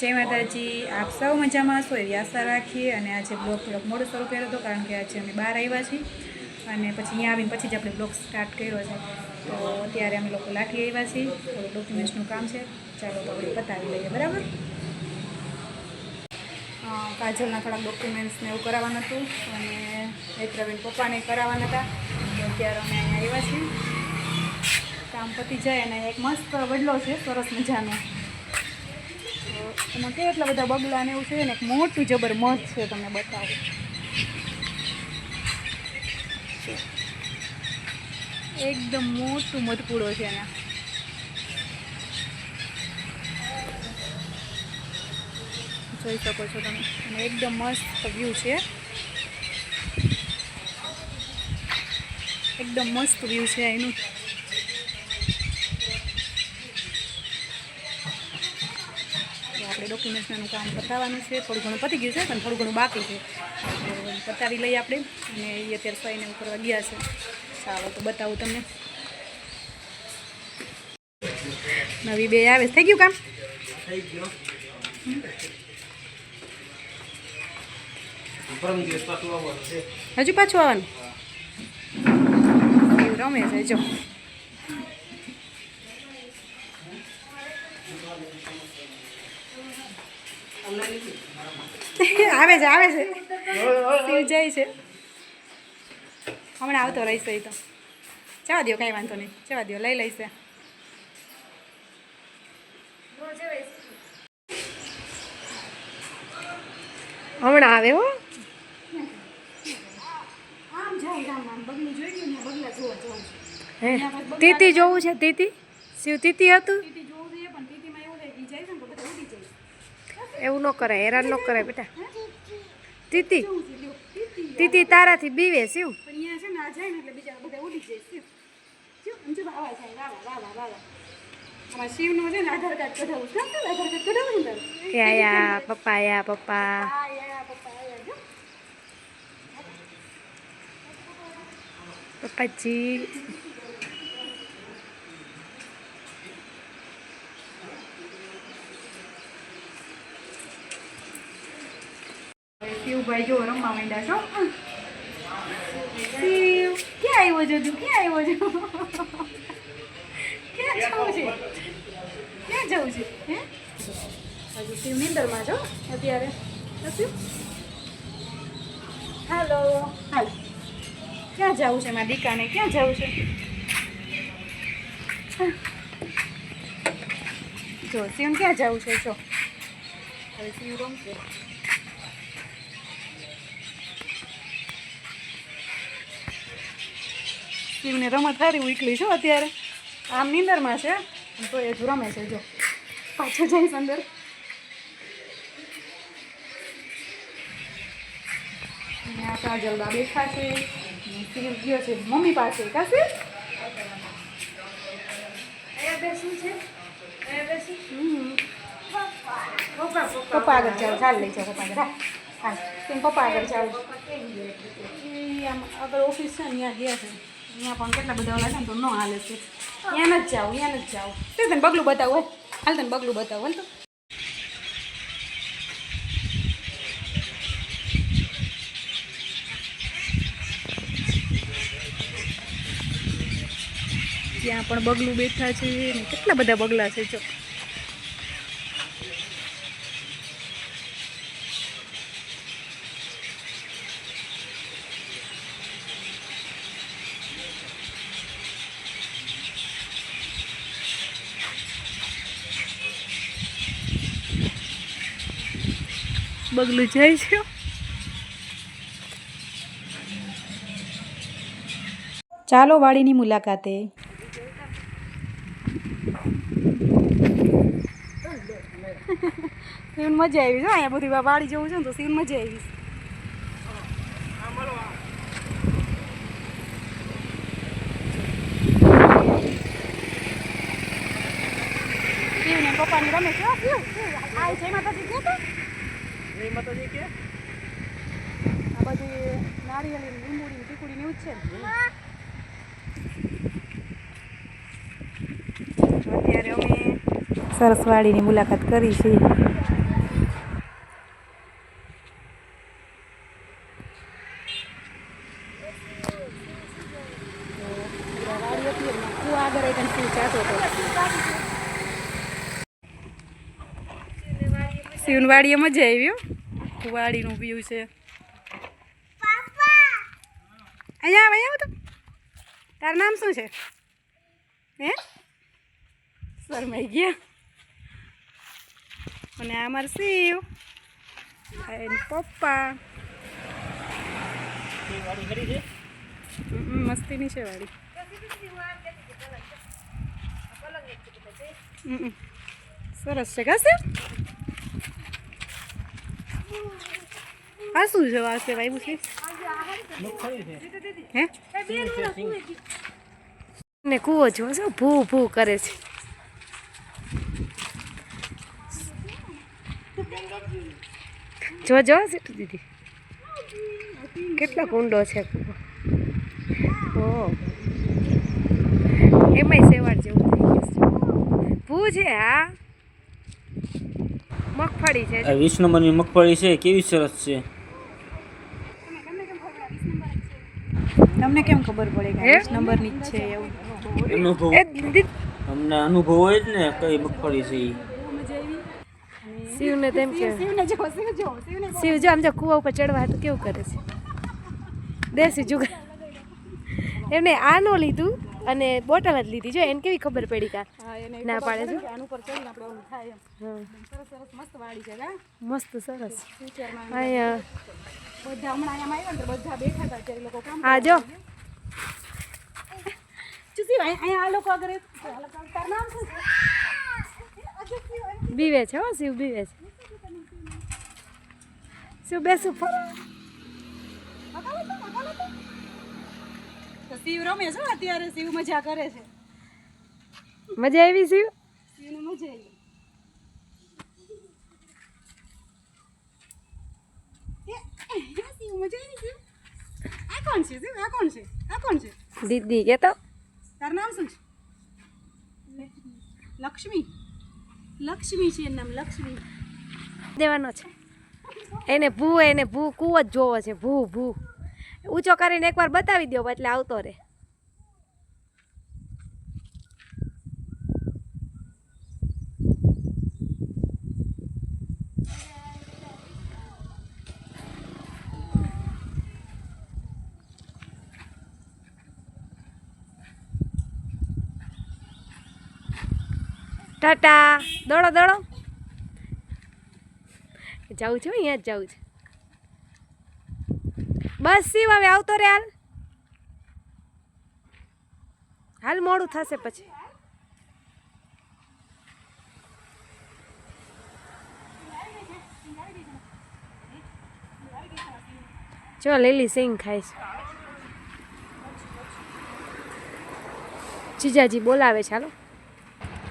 જય માતાજી, આપ સૌ મજામાં હશો એવી આશા રાખીએ। અને આજે બ્લોગ થોડોક મોડો શરૂ કર્યો હતો કારણ કે આજે અમે બહાર આવ્યા છીએ અને પછી અહીંયા આવીને પછી જ આપણે બ્લોગ સ્ટાર્ટ કર્યો છે। તો અત્યારે અમે લોકો લાઠી આવ્યા છીએ, થોડું ડોક્યુમેન્ટ્સનું કામ છે, ચાલો તો આપણે પતાવી લઈએ, બરાબર। કાજલના થોડાક ડોક્યુમેન્ટ્સને એવું કરાવવાનું હતું અને નેત્રબેન પપ્પાને કરાવવાના હતા, તો અત્યારે અમે અહીંયા આવ્યા છીએ। કામ પતી જાય અને એક મસ્ત વડલો છે સરસ મજાનો, એમાં કેટલા બધા બગલા ને એવું છે ને એક મોટું જબર મસ્ત છે, તમને બતાવું। એકદમ મોટું મધપૂડો છે એના, જોઈ શકો છો તમે, અને એકદમ મસ્ત વ્યૂ છે, એકદમ મસ્ત વ્યૂ છે એનું। આપણે ડોક્યુમેન્ટ્સનું કામ પતાવવાનું છે, થોડું ઘણું પતી ગયું છે પણ થોડું ઘણું બાકી છે, તો પતાવી લઈએ આપણે। અને એ અત્યારે સહીને એવું કરવા ગયા છે, ચાલો તો બતાવું તમને। નવી બે આવે, થઈ ગયું કામ? થઈ ગયું। હજુ પાછું આવવાનું રમે છે, જો આવે છે આવે છે, શિવ જાય છે, હમણાં આવતો રહીશે, એ તો જવા દો, કાંઈ વાંધો નહીં, જવા દો, લઈ લઈશે। હમણાં આવે હો, તીતી જોવું છે, તીતી શિવ તીતી હતું, એવું ન કરાય, હેરાન ન કરાય બેટા। તીતી તીતી તારાથી બીવે શિવ, શિવનું છે ને આધાર કાર્ડ કઢાવું, આધાર કાર્ડ કઢાવું ને કે આયા પપ્પા, આયા પપ્પા, પપ્પાજી। શિવભાઈ જો રમવા માંડ્યા છો, શિવ ક્યાં આવ્યો છો તું, ક્યાં આવ્યો છો, ક્યાં જવું છે, ક્યાં જવું છે, હે હજુ શિવ નીંદરમાં છો અત્યારે, શિવ હાલો હાલ, ક્યાં જવું છે મારા દીકાને, ક્યાં જવું છે, જો શિવને ક્યાં જવું છે, જો હવે શિવ રમશે। શિવને રમત સારી ઉકલી છો અત્યારે, આમ નીંદરમાં છે તો એ જ રમે છે, જો પાછળ જઈશ અંદર। આ કાજલબા બેઠા છે, શિવ ગયો છે મમ્મી પાસે, કાશે પપ્પા આગળ જાઓ, ચાલ લઈ જાઓ પપ્પા આગળ, હા પપ્પા આગળ જાઓ, આમ આગળ ઓફિસ છે ને ત્યાં ગયા છે, અહીંયા પણ કેટલા બધા ઓલા છે ને તો ન હાલે છે, ત્યાં નથી જાઓ, ત્યાં નથી જાઓ, તે તને બગલું બતાવું, હાલ તને બગલું બતાવું, હાલ તો ત્યાં પણ બગલું બેઠા છે ને કેટલા બધા બગલા છે, જો બગલું જાય છે। ચાલો વાડીની મુલાકાતે। શિવને મજા આવી છે, અહીંયા બધી વાડી જવું છે ને તો શિવને મજા આવી। શિવને પપ્પાની રમે છે, શિવ આ જય માતાજી કે, જય માતાજી કે, આ બધી નારિયેળી લીંબુડી ટીકુડી એવું જ છે ને। અત્યારે અમે સરસવાડીની મુલાકાત કરી છે। કંઈ શિવ ચાતો હતો. શિવની વાડીએ મજા આવી હો. વાડીનું વ્યૂ છે. અહીંયા આવ તો. તારું નામ શું છે? હે શરમાઈ ગયા. અને આ અમારે શિવ એની પપ્પા. મસ્તીની છે વાડી. સરસ છે કા શિવ? આ શું છે? આ સેવા આવ્યું છે હે ને કૂવો જો છો ભૂ ભૂ કરે છે. જો જો સીટુ દીદી કેટલો ઊંડો છે કૂવો. ઓ એમાંય સેવાળ જેવું થઈ ગયું છે. ભૂ છે. હા મગફળી છે. 20 નંબરની મગફળી છે. કેવી સરસ છે. તમને કેમ ખબર પડે કે 20 નંબરની જ છે? એવું અનુભવ અમને અનુભવ હોય જ ને કઈ મગફળી છે ઈ. શિવને તેમ કે શિવ જો આમ જો કૂવા ઉપર ચડવા હતું કેવું કરે છે. દેશી જુગાર એમને આ નો લીધું અને બોટલ જ લીધી. જો એને કેવી ખબર પડી કા ના પાડે છે. આનું પર ચડીને આપણે ઓલું થાય એમ. સરસ સરસ મસ્ત વાડી છે કા. મસ્ત સરસ. અહીંયા બધા હમણાં અહીંયા આવ્યા ને બધા બેઠા હતા ત્યારે લોકો કામ. હા જો ચુસી અહીંયા આ લોકો આગળ તાર નામ શું છે? બીવે છે હો શિવ બીવે છે. શિવ બેસું તો શિવ રમે છે અત્યારે. શિવ મજા કરે છે. મજા આવી શિવ? શિવને મજા આવી. શિવ મજા આવી શિવ. આ કોણ છે શિવ? આ કોણ છે? આ કોણ છે? દીદી કે તો. તારું નામ શું છે? લક્ષ્મી. લક્ષ્મી છે એનું નામ. લક્ષ્મી દેવાનો છે એને. ભૂ કૂવો જ જોવો છે. ભૂ ભૂ ઊંચો કરીને એકવાર બતાવી દો એટલે આવતો રહે. ટાટા દોડો દોડો. જાઉં છું અહીંયા જ જાઉં છું. બસ શિવ હવે આવતો રે. હાલ હાલ મોડું થશે પછી. જો લીલી સિંગ ખાય છે. જીજાજી બોલાવે છે. હાલો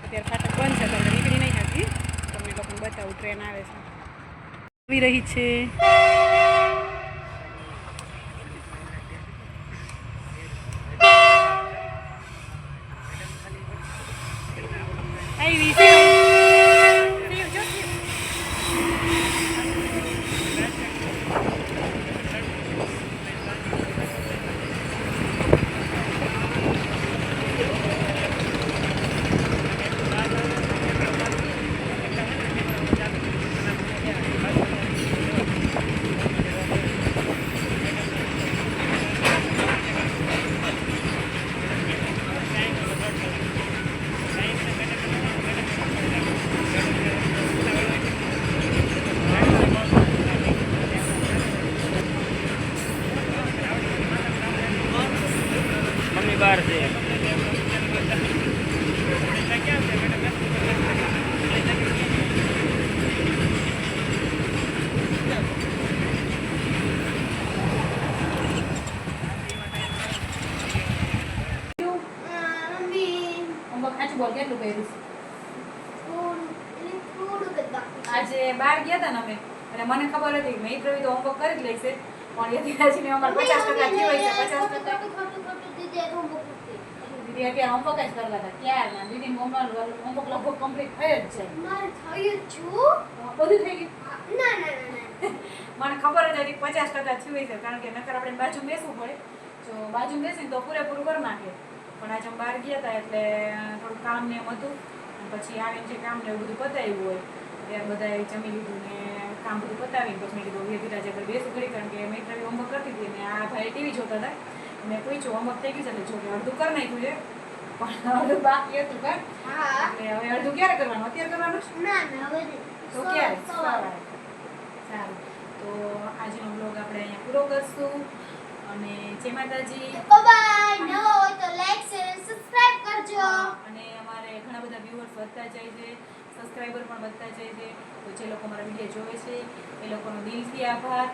અત્યારે ફાટક બંધ છે તો નીકળી નહીં હતી. તમને લોકોને બતાવું ટ્રેન આવે છે. આવી રહી છે. આવી છે. મમ્મી બહાર છે. આજે બહાર ગયા હતા ને અમે અને મને ખબર હતી મેં પ્રવી તો હોમવર્ક કરી જ લઈશે પણ યતિરાજને અમારે 50% થયું હોય છે. 50% દીદી અત્યારે હોમવર્ક જ કરતા હતા ક્યારના. દીદી હોમવર્ક લગભગ કમ્પ્લીટ થઈ જ છે. મારે થયું છું બધું થઈ ગયું? ના મને ખબર જ હતી 50% થયું હોય છે કારણ કે નકર આપણે બાજુ બેસવું પડે. જો બાજુ બેસીને તો પૂરેપૂરું કરી નાખે પણ આજે અમે બહાર ગયા હતા એટલે થોડું કામ ને એમ હતું. અને પછી આવીને જે કામ ને એવું બધું પતાવ્યું હોય ત્યારે બધાએ જમી લીધું ને કામ બધું પતાવીને પછી મેં કીધું ધીરાજ આગળ બેસું ઘડી, કારણ કે મેં ઇન્ટરવ્યુ હોમવર્ક કરતી હતી ને આ ભાઈ ટીવી જોતા હતા. મેં પૂછ્યું હોમવર્ક થઈ ગયું છે? એટલે જો કે અડધું કરી નાખ્યું છે પણ અડધું બાકી હતું. કાં એટલે હવે અડધું ક્યારે કરવાનું? અત્યારે કરવાનું છે? તો ક્યારે? સવારે. સારું, તો આજનો બ્લોગ આપણે અહીંયા પૂરો કરશું અને જય માતાજી. અને અમારે ઘણા બધા વ્યુઅર્સ વધતા જાય છે, સબસ્ક્રાઈબર પણ વધતા જાય છે. તો જે લોકો મારા વિડીયો જોવે છે એ લોકોનો દિલથી આભાર.